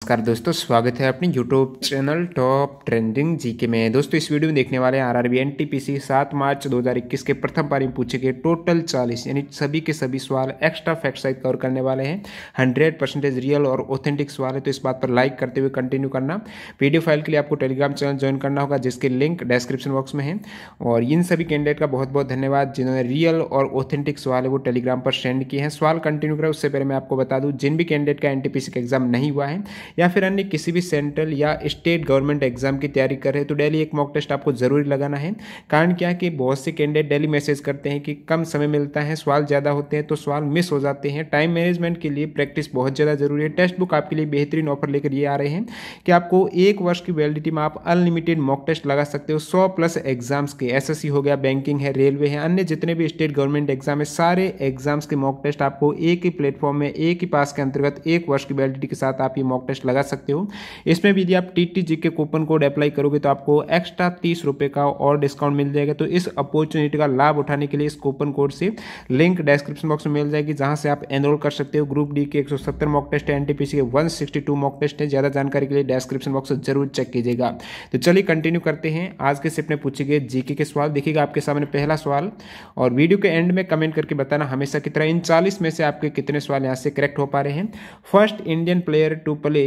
नमस्कार दोस्तों, स्वागत है अपनी YouTube channel top trending GK में। दोस्तों इस वीडियो में देखने वाले हैं आरआरबी एनटीपीसी 7 मार्च 2021 के प्रथम पारी में पूछे गए टोटल 40 यानी सभी के सभी सवाल एक्स्ट्रा फैक्ट सहित कवर करने वाले हैं। 100% रियल और ऑथेंटिक सवाल है, तो इस बात पर लाइक करते हुए कंटिन्यू करना। पीडीएफ फाइल के लिए आपको टेलीग्राम चैनल ज्वाइन करना होगा, जिसके लिंक डिस्क्रिप्शन बॉक्स में है। और इन सभी कैंडिडेट का बहुत बहुत धन्यवाद जिन्होंने रियल और ऑथेंटिक सवाल है वो टेलीग्राम पर सेंड किए हैं। सवाल कंटिन्यू करें उससे पहले मैं आपको बता दूं, जिन भी कैंडिडेट का एनटीपीसी का एग्जाम नहीं हुआ है या फिर अन्य किसी भी सेंट्रल या स्टेट गवर्नमेंट एग्जाम की तैयारी कर रहे हैं तो डेली एक मॉक टेस्ट आपको जरूरी लगाना है। कारण क्या है कि बहुत से कैंडिडेट डेली मैसेज करते हैं कि कम समय मिलता है, सवाल ज़्यादा होते हैं तो सवाल मिस हो जाते हैं। टाइम मैनेजमेंट के लिए प्रैक्टिस बहुत ज़्यादा जरूरी है। टेक्स्ट बुक आपके लिए बेहतरीन ऑफर लेकर ये आ रहे हैं कि आपको 1 वर्ष की वैलिडिटी में आप अनलिमिटेड मॉक टेस्ट लगा सकते हो। 100+ एग्जाम्स के, एसएससी हो गया, बैंकिंग है, रेलवे है, अन्य जितने भी स्टेट गवर्नमेंट एग्जाम है, सारे एग्जाम्स के मॉक टेस्ट आपको एक ही प्लेटफॉर्म में एक ही पास के अंतर्गत 1 वर्ष की वैलिडिटी के साथ आप ये मॉक टेस्ट लगा सकते हो। इसमें भी यदि आप टीटीजी के कूपन कोड अप्लाई करोगे तो आपको एक्स्ट्रा 30 रुपए का और डिस्काउंट मिल जाएगा। तो इस अपॉर्चुनिटी का लाभ उठाने के लिए इस कूपन कोड से लिंक डिस्क्रिप्शन बॉक्स में मिल जाएगी, जहां से आप एनरोल कर सकते हो। ग्रुप डी के 170 मॉक टेस्ट है, एनटीपीसी के 162 मॉक टेस्ट है। ज्यादा जानकारी के लिए डिस्क्रिप्शन बॉक्स जरूर चेक कीजिएगा। तो चलिए कंटिन्यू करते हैं। आज के शिफ्ट में पूछे गए जीके के सवाल देखिएगा आपके सामने पहला सवाल, और वीडियो के एंड में कमेंट करके बताना हमेशा की तरह इन 40 में से आपके कितने सवाल यहां से करेक्ट हो पा रहे हैं। First Indian player to play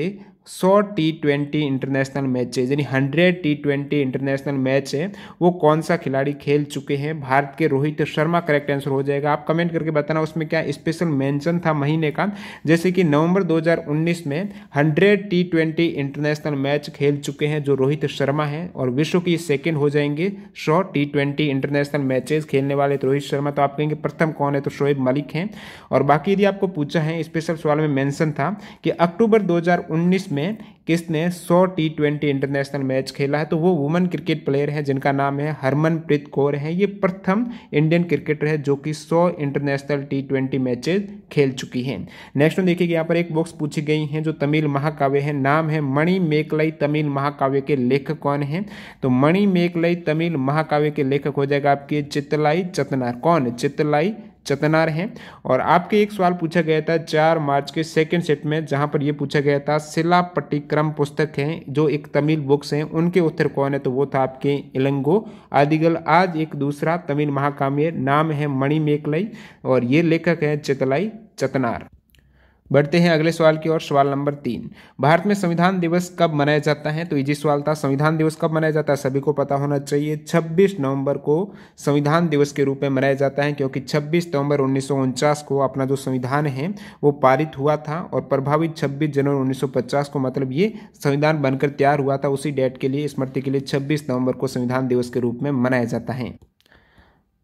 100 T20 international matches यानी 100 T20 इंटरनेशनल मैच है वो कौन सा खिलाड़ी खेल चुके हैं? भारत के रोहित शर्मा करेक्ट आंसर हो जाएगा। आप कमेंट करके बताना उसमें क्या स्पेशल मेंशन था महीने का, जैसे कि नवंबर 2019 में 100 T20 इंटरनेशनल मैच खेल चुके हैं जो रोहित शर्मा है, और विश्व की सेकेंड हो जाएंगे 100 T20 इंटरनेशनल मैचेज खेलने वाले तो रोहित शर्मा। तो आप कहेंगे प्रथम कौन है, तो शोएब मलिक हैं। और बाकी यदि आपको पूछा है, स्पेशल सवाल में मेंशन था कि अक्टूबर 2019 में किसने 100 T20 इंटरनेशनल मैच खेला है, तो वो वुमेन क्रिकेट प्लेयर है जिनका नाम है हरमनप्रीत कौर है। ये प्रथम इंडियन क्रिकेटर है जो कि 100 इंटरनेशनल T20 मैचेस खेल चुकी हैं। नेक्स्ट में देखिए यहाँ पर एक बॉक्स पूछी गई है जो तमिल महाकाव्य है, नाम है मणिमेकलाई। तमिल महाकाव्य के लेखक कौन है? तो मणिमेकलाई तमिल महाकाव्य के लेखक हो जाएगा आपके चित्तलाई चतनार। कौन? चित्तलाई चतनार हैं। और आपके एक सवाल पूछा गया था 4 मार्च के सेकंड सेट में, जहां पर यह पूछा गया था शिलापट्टिक्रम पुस्तक है जो एक तमिल बुक्स हैं, उनके उत्तर कौन है? तो वो था आपके इलंगो आदिगल। आज एक दूसरा तमिल महाकाव्य, नाम है मणिमेकलाई और ये लेखक है चितलाई चतनार। बढ़ते हैं अगले सवाल की ओर। सवाल नंबर 3, भारत में संविधान दिवस कब मनाया जाता है? तो इजी सवाल था। संविधान दिवस कब मनाया जाता है सभी को पता होना चाहिए। 26 नवंबर को संविधान दिवस के रूप में मनाया जाता है, क्योंकि 26 नवंबर 1949 को अपना जो संविधान है वो पारित हुआ था, और प्रभावित 26 जनवरी 1950 को मतलब ये संविधान बनकर तैयार हुआ था। उसी डेट के लिए, स्मृति के लिए 26 नवंबर को संविधान दिवस के रूप में मनाया जाता है।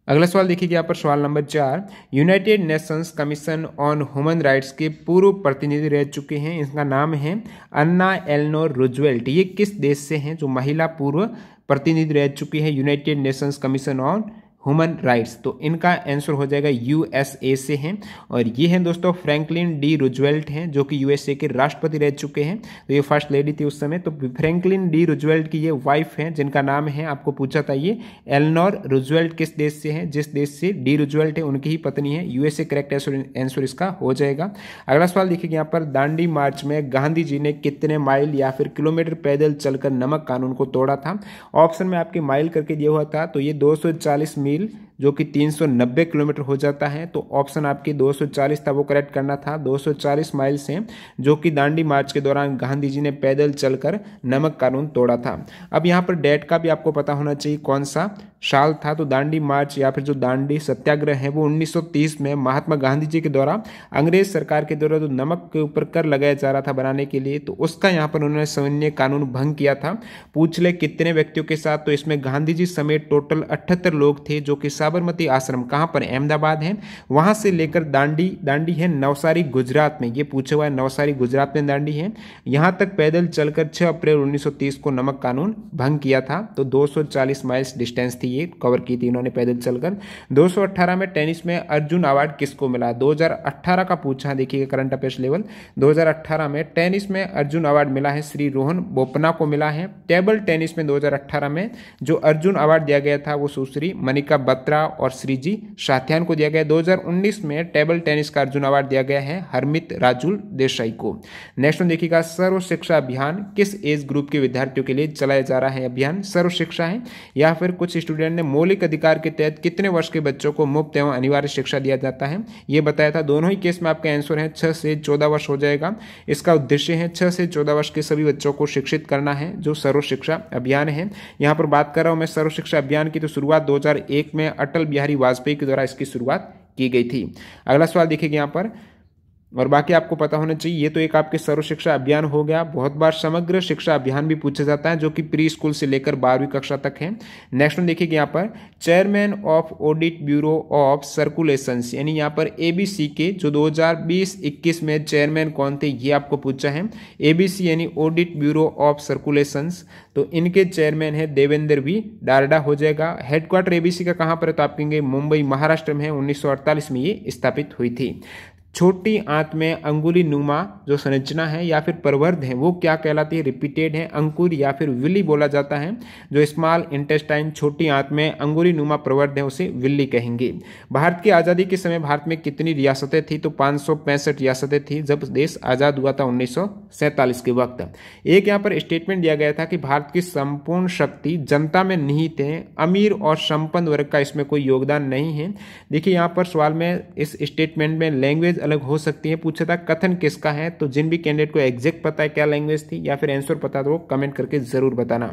अगला सवाल देखिए यहाँ पर सवाल number 4, United Nations commission on human rights के पूर्व प्रतिनिधि रह चुके हैं, इनका नाम है अन्ना एलेनोर रूजवेल्ट। ये किस देश से हैं जो महिला पूर्व प्रतिनिधि रह चुकी है United Nations commission on human rights? तो इनका आंसर हो जाएगा यूएसए से हैं, और ये हैं दोस्तों फ्रैंकलिन डी रूजवेल्ट हैं जो कि यूएसए के राष्ट्रपति रह चुके हैं। तो ये फर्स्ट लेडी थी उस समय। तो फ्रैंकलिन डी रूजवेल्ट की ये वाइफ हैं जिनका नाम है, आपको पूछा था ये एलेनोर रूजवेल्ट किस देश से है? जिस देश से डी रूजवेल्ट है उनकी ही पत्नी है। यूएसए करेक्ट आंसर इसका हो जाएगा। अगला सवाल देखिए यहाँ पर, दांडी मार्च में गांधी जी ने कितने माइल या फिर किलोमीटर पैदल चलकर नमक कानून को तोड़ा था? ऑप्शन में आपके माइल करके दिया हुआ था, तो ये 240 मील जो कि 390 किलोमीटर हो जाता है। तो ऑप्शन आपकी 240 था, वो करेक्ट करना था। 240 माइल से जो कि दांडी मार्च के दौरान गांधी जी ने पैदल चलकर नमक कानून तोड़ा था। अब यहाँ पर डेट का भी आपको पता होना चाहिए कौन सा साल था। तो दांडी मार्च या फिर जो दांडी सत्याग्रह है वो 1930 में महात्मा गांधी जी के द्वारा अंग्रेज सरकार के द्वारा जो नमक के ऊपर कर लगाया जा रहा था बनाने के लिए, तो उसका यहाँ पर उन्होंने सविनय कानून भंग किया था। पूछ ले कितने व्यक्तियों के साथ? तो इसमें गांधी जी समेत टोटल 78 लोग थे जो कि साबरमती आश्रम, कहां पर? अहमदाबाद है, वहां से लेकर दांडी है नवसारी गुजरात में। ये पूछा हुआ है, नवसारी गुजरात में दांडी है। यहां तक पैदल चलकर 6 अप्रैल 1930 को नमक कानून भंग किया था। तो 240 माइल्स डिस्टेंस थी, ये कवर की थी इन्होंने पैदल चलकर। 218 में टेनिस में अर्जुन अवार्ड किसको मिला? 2018 का पूछा, देखिएगा करंट अफेयर्स लेवल। 2018 में टेनिस में अर्जुन अवार्ड मिला है श्री रोहन बोपन्ना को मिला है। टेबल टेनिस में 2018 में जो अर्जुन अवार्ड दिया गया था वो सुश्री मनिका बत्रा बेहरा और श्रीजी साथ्यान को दिया गया। 2019 में टेबल टेनिस का अर्जुन अवार्ड दिया गया है हरमित राजुल देसाई को। नेक्स्ट वन देखिएगा, सर्व शिक्षा अभियान किस एज ग्रुप के विद्यार्थियों के लिए चलाया जा रहा है अभियान? सर्व शिक्षा है या फिर कुछ स्टूडेंट ने मौलिक अधिकार के तहत कितने वर्ष के बच्चों को मुफ्त एवं अनिवार्य शिक्षा दिया जाता है, ये बताया था। दोनों ही केस में आपका आंसर है 6 से 14 वर्ष हो जाएगा। इसका उद्देश्य है 6 से 14 वर्ष के सभी बच्चों को शिक्षित करना है, जो सर्व शिक्षा अभियान है। यहाँ पर बात कर रहा हूँ मैं सर्व शिक्षा अभियान की, तो शुरुआत 2001 में अटल बिहारी वाजपेयी के द्वारा इसकी शुरुआत की गई थी। अगला सवाल देखिए यहाँ पर, और बाकी आपको पता होना चाहिए। ये तो एक आपके सर्व शिक्षा अभियान हो गया। बहुत बार समग्र शिक्षा अभियान भी पूछा जाता है, जो कि प्री स्कूल से लेकर 12वीं कक्षा तक है। नेक्स्ट वन देखिए यहाँ पर, chairman of audit bureau of circulations, यानी यहाँ पर एबीसी के जो 2020-21 में चेयरमैन कौन थे, ये आपको पूछा है। एबीसी यानी ऑडिट ब्यूरो ऑफ सर्कुलेशंस, तो इनके चेयरमैन है देवेंद्र वी डारडा हो जाएगा। हेडक्वार्टर एबीसी का कहाँ पर है, तो आप कहेंगे मुंबई महाराष्ट्र में है। 1948 में ये स्थापित हुई थी। छोटी आंत में अंगुली नुमा जो संरचना है या फिर प्रवर्ध है, वो क्या कहलाती है? रिपीटेड है, अंकुर या फिर विल्ली बोला जाता है। जो स्मॉल इंटेस्टाइन छोटी आंत में अंगुली नुमा प्रवर्ध है, उसे विल्ली कहेंगे। भारत की आज़ादी के समय भारत में कितनी रियासतें थी? तो 565 रियासतें थी जब देश आज़ाद हुआ था 1947 के वक्त। एक यहाँ पर स्टेटमेंट दिया गया था कि भारत की संपूर्ण शक्ति जनता में निहित है, अमीर और संपन्न वर्ग का इसमें कोई योगदान नहीं है। देखिए यहाँ पर सवाल में इस स्टेटमेंट में लैंग्वेज अलग हो सकती है, पूछा था कथन किसका है। तो जिन भी कैंडिडेट को एग्जैक्ट पता है क्या लैंग्वेज थी या फिर आंसर पता तो वो कमेंट करके जरूर बताना।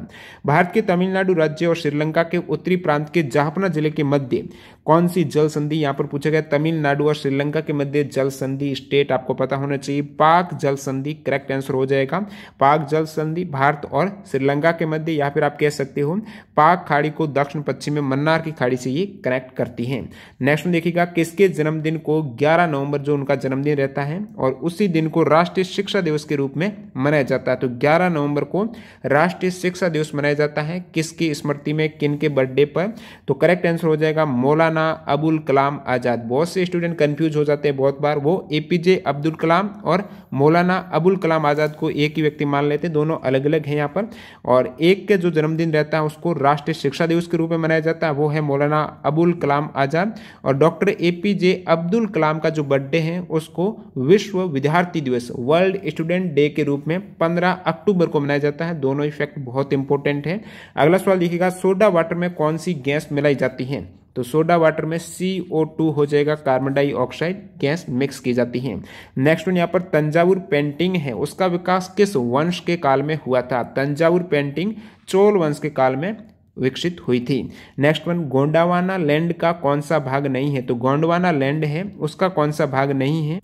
भारत के तमिलनाडु राज्य और श्रीलंका के उत्तरी प्रांत के जाफना जिले के मध्य कौन सी जल संधि, यहाँ पर पूछा गया तमिलनाडु और श्रीलंका के मध्य जल संधि स्टेट आपको पता होना चाहिए। पाक जल संधि करेक्ट आंसर हो जाएगा। पाक जल संधि भारत और श्रीलंका के मध्य, या फिर आप कह सकते हो पाक खाड़ी को दक्षिण पश्चिम में मन्नार की खाड़ी से ये कनेक्ट करती है। नेक्स्ट देखिएगा, किसके जन्मदिन को 11 नवंबर जो उनका जन्मदिन रहता है और उसी दिन को राष्ट्रीय शिक्षा दिवस के रूप में मनाया जाता है। तो 11 नवंबर को राष्ट्रीय शिक्षा दिवस मनाया जाता है। किसकी स्मृति में, किन के बर्थडे पर? तो करेक्ट आंसर हो जाएगा मौलाना अबुल कलाम आजाद। बहुत से स्टूडेंट कंफ्यूज हो जाते हैं बहुत बार, वो एपीजे अब्दुल कलाम और मौलाना अबुल कलाम आजाद को एक ही व्यक्ति मान लेते हैं, दोनों अलग अलग हैं यहाँ पर। और एक के जो जन्मदिन रहता है उसको राष्ट्रीय शिक्षा दिवस के रूप में मनाया जाता है, वो है मौलाना अबुल कलाम आजाद। और डॉक्टर एपीजे अब्दुल कलाम का जो बर्थडे है उसको विश्व विद्यार्थी दिवस, वर्ल्ड स्टूडेंट डे के रूप में 15 अक्टूबर को मनाया जाता है। दोनों इफेक्ट बहुत इंपॉर्टेंट है। अगला सवाल देखिएगा, सोडा वाटर में कौन सी गैस मिलाई जाती है? तो सोडा वाटर में CO2 हो जाएगा, कार्बन डाइऑक्साइड गैस मिक्स की जाती है। नेक्स्ट वन यहाँ पर, तंजावुर पेंटिंग है उसका विकास किस वंश के काल में हुआ था? तंजावुर पेंटिंग चोल वंश के काल में विकसित हुई थी। नेक्स्ट वन, गोंडवाना लैंड का कौन सा भाग नहीं है? तो गोंडवाना लैंड है उसका कौन सा भाग नहीं है?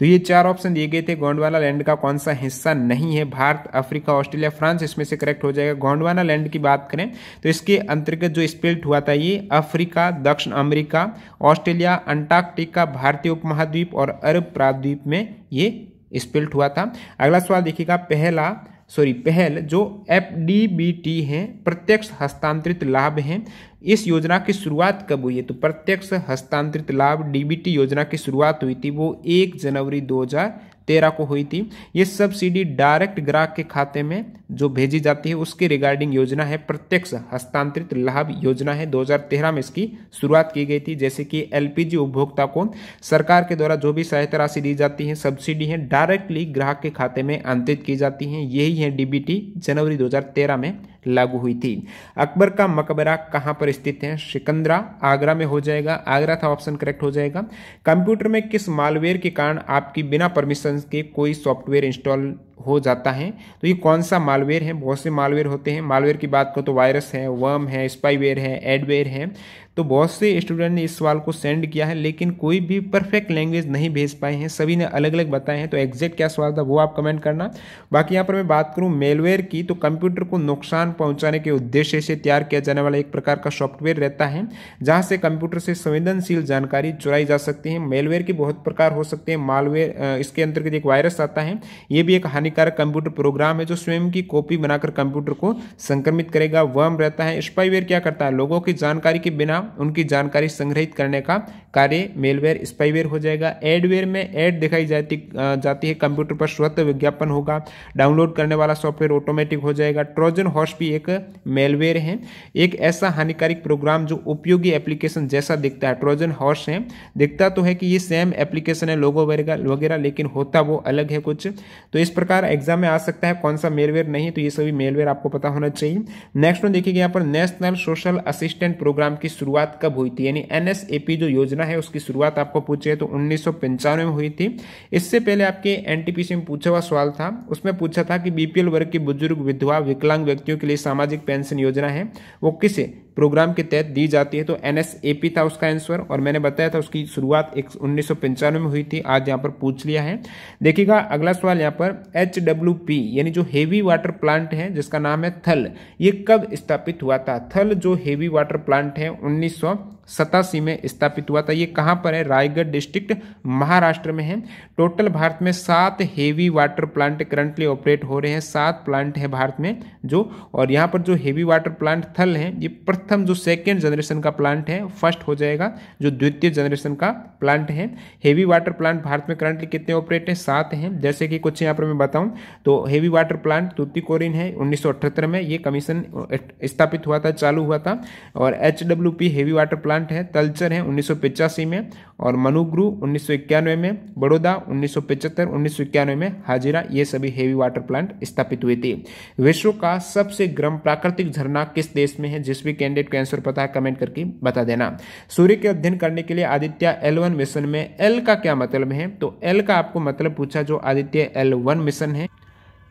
तो ये 4 ऑप्शन दिए गए थे। गोंडवाना लैंड का कौन सा हिस्सा नहीं है? भारत, अफ्रीका, ऑस्ट्रेलिया, फ्रांस, इसमें से करेक्ट हो जाएगा। गोंडवाना लैंड की बात करें तो इसके अंतर्गत जो स्प्लिट हुआ था ये अफ्रीका, दक्षिण अमेरिका, ऑस्ट्रेलिया, अंटार्कटिका, भारतीय उपमहाद्वीप और अरब प्रायद्वीप में ये स्प्लिट हुआ था। अगला सवाल देखिएगा, पहल जो FDBT है प्रत्यक्ष हस्तांतरित लाभ है, इस योजना की शुरुआत कब हुई है? तो प्रत्यक्ष हस्तांतरित लाभ DBT योजना की शुरुआत हुई थी वो 1 जनवरी 2013 को हुई थी। ये सब्सिडी डायरेक्ट ग्राहक के खाते में जो भेजी जाती है उसके रिगार्डिंग योजना है, प्रत्यक्ष हस्तांतरित लाभ योजना है। 2013 में इसकी शुरुआत की गई थी। जैसे कि LPG उपभोक्ता को सरकार के द्वारा जो भी सहायता राशि दी जाती है, सब्सिडी है, डायरेक्टली ग्राहक के खाते में अंतरित की जाती है। यही है DBT, जनवरी 2013 में लागू हुई थी। अकबर का मकबरा कहाँ पर स्थित है? सिकंदरा, आगरा में हो जाएगा। आगरा था ऑप्शन करेक्ट हो जाएगा। कंप्यूटर में किस मालवेयर के कारण आपकी बिना परमिशन के कोई सॉफ्टवेयर इंस्टॉल हो जाता है? तो ये कौन सा मालवेयर है? बहुत से मालवेयर होते हैं। मालवेयर की बात करो तो वायरस है, वर्म है, स्पाईवेयर है, एडवेयर है। तो बहुत से स्टूडेंट ने इस सवाल को सेंड किया है लेकिन कोई भी परफेक्ट लैंग्वेज नहीं भेज पाए हैं, सभी ने अलग अलग बताए हैं। तो एग्जैक्ट क्या सवाल था वो आप कमेंट करना। बाकी यहाँ पर मैं बात करूँ मेलवेयर की, तो कंप्यूटर को नुकसान पहुंचाने के उद्देश्य से तैयार किया जाने वाला एक प्रकार का सॉफ्टवेयर रहता है जहां से कंप्यूटर से संवेदनशील जानकारी चुराई जा सकती है। मेलवेयर के बहुत प्रकार हो सकते हैं। मालवेयर, इसके अंतर्गत एक वायरस आता है, ये भी एक हानि हानिकारक कंप्यूटर प्रोग्राम है जो स्वयं की कॉपी बनाकर कंप्यूटर को संक्रमित करेगा। वर्म रहता है। स्पाईवेयर क्या करता है, लोगों की जानकारी के बिना उनकी जानकारी संग्रहित करने का कार्य मेलवेयर स्पाईवेयर हो जाएगा। एडवेयर में एड दिखाई जाती है कंप्यूटर पर स्वतः विज्ञापन होगा। डाउनलोड करने वाला सॉफ्टवेयर ऑटोमेटिक हो जाएगा। ट्रोजन हॉर्स भी एक मेलवेयर है, एक ऐसा हानिकारक प्रोग्राम जो उपयोगी एप्लीकेशन जैसा दिखता है। ट्रोजन हॉर्स है, दिखता तो है कि ये सेम एप्लीकेशन है लोगो वगैरह, लेकिन होता वो अलग है कुछ। तो इस प्रकार एग्जाम में आ सकता है कौन सा मेलवेयर नहीं, तो ये सभी मेलवेयर आपको पता होना चाहिए। नेक्स्ट में देखिए यहाँ पर नेशनल सोशल असिस्टेंट प्रोग्राम की शुरुआत कब हुई थी, यानी NSAP जो योजना है उसकी शुरुआत आपको पूछे तो 1995 में हुई थी। इससे पहले आपके NTPC में पूछा हुआ सवाल था, उसमें पूछा था कि BPL वर्ग के बुजुर्ग, विधवा, विकलांग व्यक्तियों के लिए सामाजिक पेंशन योजना है वो किस प्रोग्राम के तहत दी जाती है, तो NSAP था उसका आंसर। और मैंने बताया था उसकी शुरुआत 1995 में हुई थी, आज यहाँ पर पूछ लिया है। देखिएगा अगला सवाल यहाँ पर HWP यानी जो हेवी वाटर प्लांट है जिसका नाम है थल, ये कब स्थापित हुआ था। थल जो हेवी वाटर प्लांट है 1987 में स्थापित हुआ था। ये कहाँ पर है, रायगढ़ डिस्ट्रिक्ट महाराष्ट्र में है। टोटल भारत में 7 heavy water plant currently operate हो रहे हैं, 7 प्लांट है भारत में जो। और यहाँ पर जो हेवी वाटर प्लांट थल है ये प्रथम जो सेकेंड जनरेशन का प्लांट है, फर्स्ट हो जाएगा जो द्वितीय जनरेशन का प्लांट है। हेवी वाटर प्लांट भारत में करंटली कितने ऑपरेट है, 7 हैं। जैसे कि कुछ यहाँ पर मैं बताऊं तो हेवी वाटर प्लांट तूतीकोरिन है 1978 में, ये कमीशन स्थापित हुआ था, चालू हुआ था। और HWP हेवी वाटर प्लांट है तलचर है 1985 में, और मनुगुरु 1991 में, बड़ौदा 1975, 1991 में हाजिरा, ये सभी हेवी वाटर प्लांट स्थापित हुए थे। विश्व का सबसे गर्म प्राकृतिक झरना किस देश में है, जिस भी कैंडिडेट को आंसर पता है कमेंट करके बता देना। सूर्य के अध्ययन करने के लिए आदित्य L1 मिशन में L का क्या मतलब है, तो L का आपको मतलब पूछा जो आदित्य L1 मिशन है,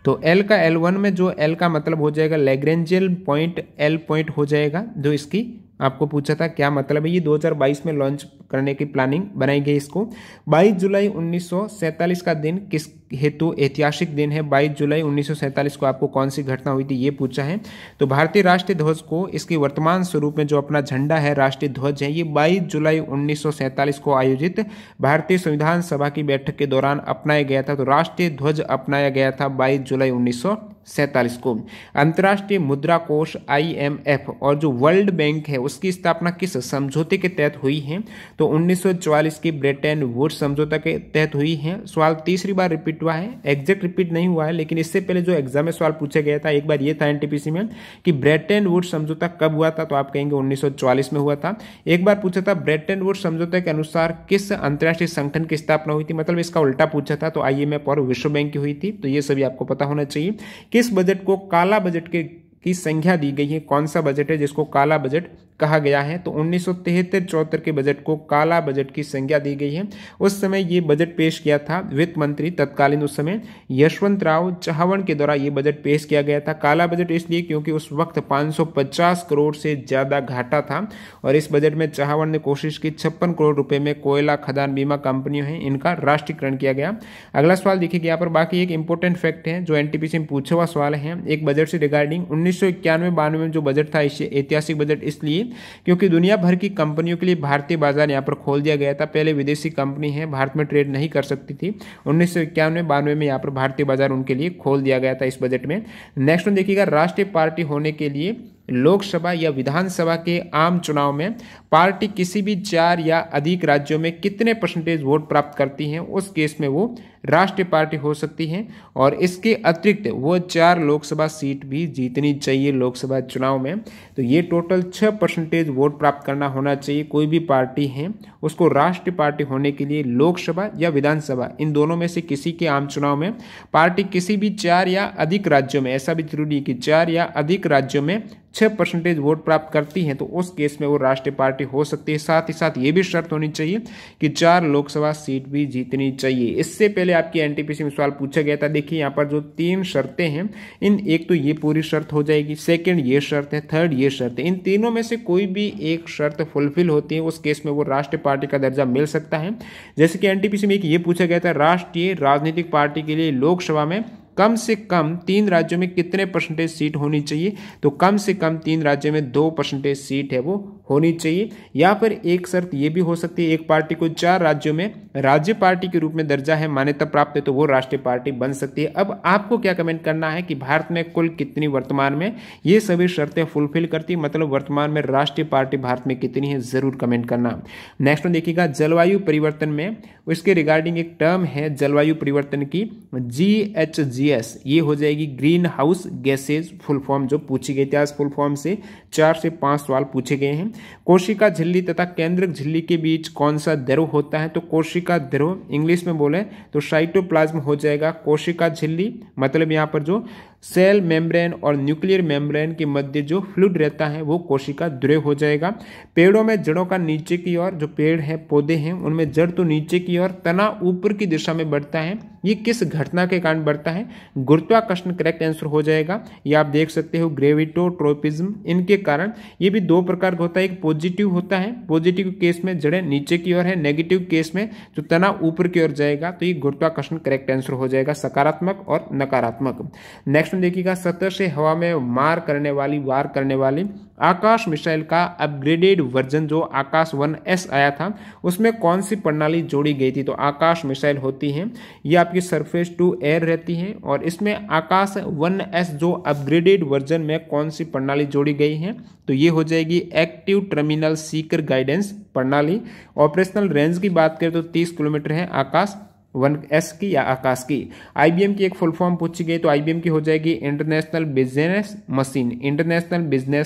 तो L का L1 में जो L का मतलब हो जाएगा लैग्रेंजियल पॉइंट L पॉइंट हो जाएगा, जो इसकी आपको पूछा था क्या मतलब है। ये 2022 में लॉन्च करने की प्लानिंग बनाई गई इसको। 22 जुलाई 1947 का दिन किस हेतु ऐतिहासिक दिन है, 22 जुलाई 1947 को आपको कौन सी घटना हुई थी ये पूछा है। तो भारतीय राष्ट्रीय ध्वज को इसके वर्तमान स्वरूप में जो अपना झंडा है राष्ट्रीय ध्वज है, ये 22 जुलाई 1947 को आयोजित भारतीय संविधान सभा की बैठक के दौरान अपनाया गया था। तो राष्ट्रीय ध्वज अपनाया गया था 22 जुलाई 1947 को। अंतर्राष्ट्रीय मुद्रा कोष IMF और जो वर्ल्ड बैंक है उसकी स्थापना किस समझौते के तहत हुई है, तो 1944 की ब्रेटन वुड्स समझौता के तहत हुई है। सवाल तीसरी बार रिपीट हुआ है, एग्जैक्ट रिपीट नहीं हुआ है, लेकिन इससे पहले जो एग्जाम में सवाल पूछा गया था एक बार ये था NTPC में कि ब्रेटन वुड्स समझौता कब हुआ था, तो आप कहेंगे 1944 में हुआ था। एक बार पूछा था ब्रेटन वुड्स समझौते के अनुसार किस अंतर्राष्ट्रीय संगठन की स्थापना हुई थी, मतलब इसका उल्टा पूछा था, तो IMF और विश्व बैंक की हुई थी। तो ये सभी आपको पता होना चाहिए। किस बजट को काला बजट की संज्ञा दी गई है, कौन सा बजट है जिसको काला बजट कहा गया है, तो 1973-74 के बजट को काला बजट की संज्ञा दी गई है। उस समय ये बजट पेश किया था वित्त मंत्री तत्कालीन उस समय यशवंत राव चव्हाण के द्वारा ये बजट पेश किया गया था। काला बजट इसलिए क्योंकि उस वक्त 550 करोड़ से ज्यादा घाटा था, और इस बजट में चव्हाण ने कोशिश की 56 करोड़ रुपए में कोयला खदान बीमा कंपनियों हैं इनका राष्ट्रीयकरण किया गया। अगला सवाल देखिए यहाँ पर, बाकी एक इंपॉर्टेंट फैक्ट है जो NTPC में पूछा हुआ सवाल है एक बजट से रिगार्डिंग। 1991-92 में जो बजट था इसे ऐतिहासिक बजट इसलिए क्योंकि दुनिया भर की कंपनियों के लिए भारतीय बाजार यहाँ पर खोल दिया गया था। पहले विदेशी कंपनी है भारत में ट्रेड नहीं कर सकती थी, 1991-92 में यहाँ पर भारतीय बाजार उनके लिए खोल दिया गया था इस बजट में। नेक्स्ट में देखिएगा, राष्ट्रीय पार्टी होने के लिए लोकसभा या विधानसभा के आम चुनाव में पार्टी किसी भी 4 या अधिक राज्यों में कितने % वोट प्राप्त करती है, उस केस में वो राष्ट्रीय पार्टी हो सकती है। और इसके अतिरिक्त वो 4 लोकसभा सीट भी जीतनी चाहिए लोकसभा चुनाव में। तो ये टोटल 6% वोट प्राप्त करना होना चाहिए कोई भी पार्टी है उसको राष्ट्रीय पार्टी होने के लिए। लोकसभा या विधानसभा इन दोनों में से किसी के आम चुनाव में पार्टी किसी भी 4 या अधिक राज्यों में, ऐसा भी जरूरी कि 4 या अधिक राज्यों में 6% वोट प्राप्त करती है, तो उस केस में वो राष्ट्रीय पार्टी हो सकती है। साथ ही साथ ये भी शर्त होनी चाहिए कि 4 लोकसभा सीट भी जीतनी चाहिए। इससे पहले आपकी NTPC में सवाल पूछा गया था। देखिए यहाँ पर जो 3 शर्तें हैं, इन एक तो ये पूरी शर्त हो जाएगी, सेकंड ये शर्त है, थर्ड ये शर्त है। इन तीनों में से कोई भी एक शर्त फुलफिल होती है, उस केस में वो राष्ट्रीय पार्टी का दर्जा मिल सकता है। जैसे कि NTPC में एक ये पूछा गया था, राष्ट्रीय राजनीतिक पार्टी के लिए लोकसभा में कम से कम 3 राज्यों में कितने परसेंटेज सीट होनी चाहिए, तो कम से कम 3 राज्यों में 2% सीट है वो होनी चाहिए। या फिर एक शर्त ये भी हो सकती है, एक पार्टी को 4 राज्यों में राज्य पार्टी के रूप में दर्जा है, मान्यता प्राप्त है, तो वो राष्ट्रीय पार्टी बन सकती है। अब आपको क्या कमेंट करना है कि भारत में कुल कितनी वर्तमान में ये सभी शर्तें फुलफिल करती, मतलब वर्तमान में राष्ट्रीय पार्टी भारत में कितनी है, जरूर कमेंट करना। नेक्स्ट में देखिएगा जलवायु परिवर्तन में उसके रिगार्डिंग एक टर्म है जलवायु परिवर्तन की, GHGS, ये हो जाएगी green house gases full form जो पूछी गई थी। आज फुल फॉर्म से 4 से 5 सवाल पूछे गए हैं। कोशिका झिल्ली तथा केंद्रक झिल्ली के बीच कौन सा द्रव होता है, तो कोशिका द्रव इंग्लिश में बोले तो साइटोप्लाज्म हो जाएगा कोशिका झिल्ली, मतलब यहाँ पर जो सेल मेम्ब्रेन और न्यूक्लियर मेम्ब्रेन के मध्य जो फ्लूइड रहता है वो कोशिका द्रव हो जाएगा। पेड़ों में जड़ों का नीचे की ओर, जो पेड़ है पौधे हैं उनमें जड़ तो नीचे की ओर, तना ऊपर की दिशा में बढ़ता है, ये किस घटना के कारण बढ़ता है, गुरुत्वाकर्षण करेक्ट आंसर हो जाएगा। ये आप देख सकते हो ग्रेविटोट्रोपिज्म, इनके कारण ये भी 2 प्रकार का होता है, एक पॉजिटिव होता है, पॉजिटिव केस में जड़ें नीचे की ओर है, नेगेटिव केस में जो तना ऊपर की ओर जाएगा, तो ये गुरुत्वाकर्षण करेक्ट आंसर हो जाएगा, सकारात्मक और नकारात्मक। नेक्स्ट में देखिएगा सतह से हवा में वार करने वाली आकाश मिसाइल का अपग्रेडेड वर्जन जो आकाश 1S आया था उसमें कौन सी प्रणाली जोड़ी गई थी, तो आकाश मिसाइल होती है ये आपकी सरफेस टू एयर रहती है, और इसमें आकाश 1S जो अपग्रेडेड वर्जन में कौन सी प्रणाली जोड़ी गई है, तो ये हो जाएगी एक्टिव टर्मिनल सीकर गाइडेंस प्रणाली। ऑपरेशनल रेंज की बात करें तो 30 किलोमीटर है आकाश 1S की या आकाश की। IBM की एक फुल फॉर्म पूछी गई तो IBM की हो जाएगी इंटरनेशनल बिजनेस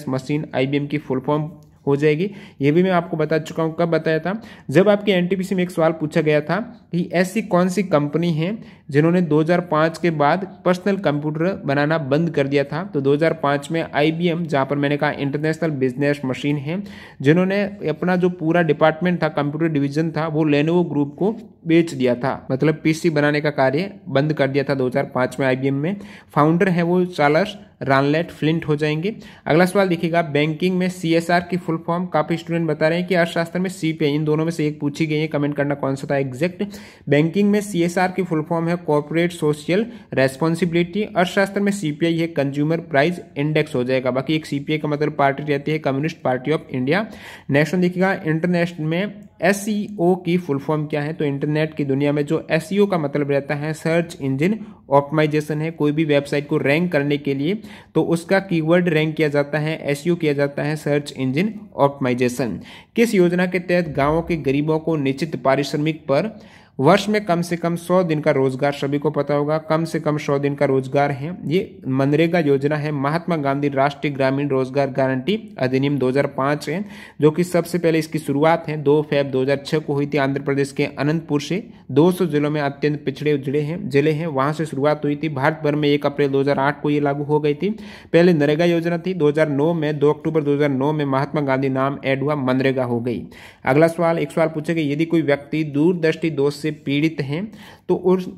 मशीन, IBM की फुल फॉर्म हो जाएगी। ये भी मैं आपको बता चुका हूँ, कब बताया था, जब आपके एनटीपीसी में एक सवाल पूछा गया था कि ऐसी कौन सी कंपनी है जिन्होंने 2005 के बाद पर्सनल कंप्यूटर बनाना बंद कर दिया था, तो 2005 में IBM, जहाँ पर मैंने कहा इंटरनेशनल बिजनेस मशीन है, जिन्होंने अपना जो पूरा डिपार्टमेंट था, कंप्यूटर डिवीजन था, वो लेनोवो ग्रुप को बेच दिया था, मतलब पीसी बनाने का कार्य बंद कर दिया था 2005 में IBM में। फाउंडर है वो चार्ल्स रानलेट फ्लिंट हो जाएंगे। अगला सवाल देखिएगा बैंकिंग में CSR की फुल फॉर्म, काफी स्टूडेंट बता रहे हैं कि अर्थशास्त्र में CPI, इन दोनों में से एक पूछी गई है, कमेंट करना कौन सा था एग्जैक्ट। बैंकिंग में CSR की फुल फॉर्म है कॉर्पोरेट सोशल रेस्पॉन्सिबिलिटी, अर्थशास्त्र में CPI है कंज्यूमर प्राइस इंडेक्स हो जाएगा, बाकी एक CPI का मतलब पार्टी रहती है communist party of India. Next देखिएगा इंटरनेट में SEO की फुल फॉर्म क्या है, तो इंटरनेट की दुनिया में जो SEO का मतलब रहता है सर्च इंजन ऑप्टिमाइजेशन है, कोई भी वेबसाइट को रैंक करने के लिए तो उसका कीवर्ड रैंक किया जाता है, SEO किया जाता है सर्च इंजन ऑप्टिमाइजेशन। किस योजना के तहत गांवों के गरीबों को निश्चित पारिश्रमिक पर वर्ष में कम से कम 100 दिन का रोजगार, सभी को पता होगा कम से कम 100 दिन का रोजगार है, ये मनरेगा योजना है, महात्मा गांधी राष्ट्रीय ग्रामीण रोजगार गारंटी अधिनियम 2005 है, जो कि सबसे पहले इसकी शुरुआत है 2 फरवरी 2006 को हुई थी आंध्र प्रदेश के अनंतपुर से। 200 जिलों में अत्यंत पिछड़े जिले हैं वहां से शुरुआत हुई थी। भारत भर में 1 अप्रैल 2008 को ये लागू हो गई थी। पहले नरेगा योजना थी, 2009 में 2 अक्टूबर 2009 में महात्मा गांधी नाम ऐड हुआ, मनरेगा हो गई। अगला सवाल, एक सवाल पूछेगा यदि कोई व्यक्ति दूरदृष्टि दोष से पीड़ित हैं तो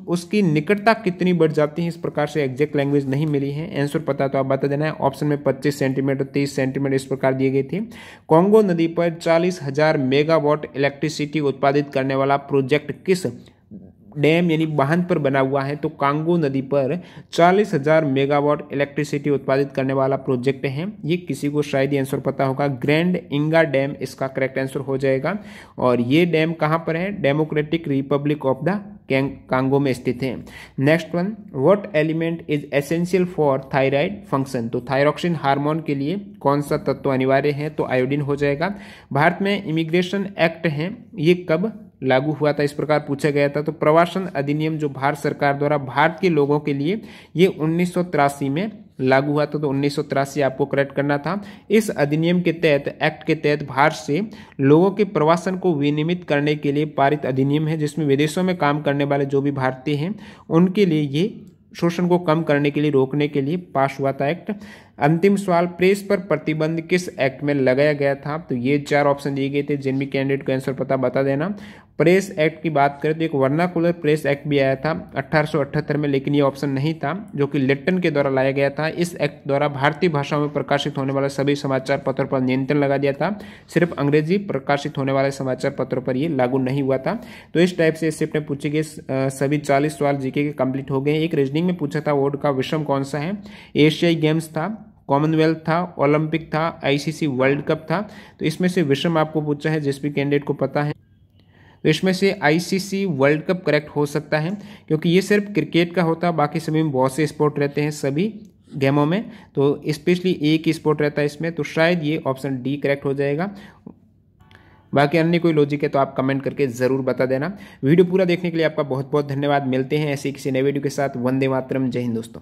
उसकी निकटता कितनी बढ़ जाती है, इस प्रकार से एग्जैक्ट लैंग्वेज नहीं मिली है, आंसर पता तो आप बता देना है। ऑप्शन में 25 सेंटीमीटर 30 सेंटीमीटर इस प्रकार दिए गए थे। कांगो नदी पर 40,000 मेगावाट इलेक्ट्रिसिटी उत्पादित करने वाला प्रोजेक्ट किस डैम यानी बांध पर बना हुआ है, तो कांगो नदी पर 40,000 मेगावाट इलेक्ट्रिसिटी उत्पादित करने वाला प्रोजेक्ट है, ये किसी को शायद ये आंसर पता होगा, ग्रैंड इंगा डैम इसका करेक्ट आंसर हो जाएगा। और ये डैम कहां पर है, democratic Republic of the Congo में स्थित है। Next one, what element is essential for thyroid function, तो थायरोक्सिन हार्मोन के लिए कौन सा तत्व अनिवार्य है, तो आयोडीन हो जाएगा। भारत में इमिग्रेशन एक्ट है, ये कब लागू हुआ था, इस प्रकार पूछा गया था, तो प्रवासन अधिनियम जो भारत सरकार द्वारा भारत के लोगों के लिए ये 1983 में लागू हुआ था, तो 1983 आपको करेक्ट करना था। इस अधिनियम के तहत, एक्ट के तहत भारत से लोगों के प्रवासन को विनियमित करने के लिए पारित अधिनियम है, जिसमें विदेशों में काम करने वाले जो भी भारतीय हैं उनके लिए ये शोषण को कम करने के लिए, रोकने के लिए पास हुआ था एक्ट। अंतिम सवाल, प्रेस पर प्रतिबंध किस एक्ट में लगाया गया था, तो ये 4 ऑप्शन दिए गए थे, जिनमें कैंडिडेट को आंसर पता बता देना। प्रेस एक्ट की बात करें तो एक वर्नाकुलर प्रेस एक्ट भी आया था 1878 में, लेकिन ये ऑप्शन नहीं था, जो कि लिट्टन के द्वारा लाया गया था। इस एक्ट द्वारा भारतीय भाषाओं में प्रकाशित होने वाले सभी समाचार पत्रों पर नियंत्रण लगा दिया था। सिर्फ अंग्रेजी प्रकाशित होने वाले समाचार पत्रों पर ये लागू नहीं हुआ था। तो इस टाइप से इससे अपने पूछे गए सभी 40 सवाल जीके के कंप्लीट हो गए। एक रीजनिंग में पूछा था वर्ल्ड का विषम कौन सा है, एशियाई गेम्स था, कॉमनवेल्थ था, ओलंपिक था, आईसीसी वर्ल्ड कप था। तो इसमें से विषम आपको पूछा है, जिस भी कैंडिडेट को पता है तो इसमें से आईसीसी वर्ल्ड कप करेक्ट हो सकता है, क्योंकि ये सिर्फ क्रिकेट का होता है, बाकी सभी में बहुत से स्पोर्ट रहते हैं सभी गेमों में, तो स्पेशली एक ही स्पोर्ट रहता है इसमें, तो शायद ये ऑप्शन डी करेक्ट हो जाएगा। बाकी अन्य कोई लॉजिक है तो आप कमेंट करके ज़रूर बता देना। वीडियो पूरा देखने के लिए आपका बहुत बहुत धन्यवाद। मिलते हैं ऐसे किसी नए वीडियो के साथ। वंदे मातरम। जय हिंद दोस्तों।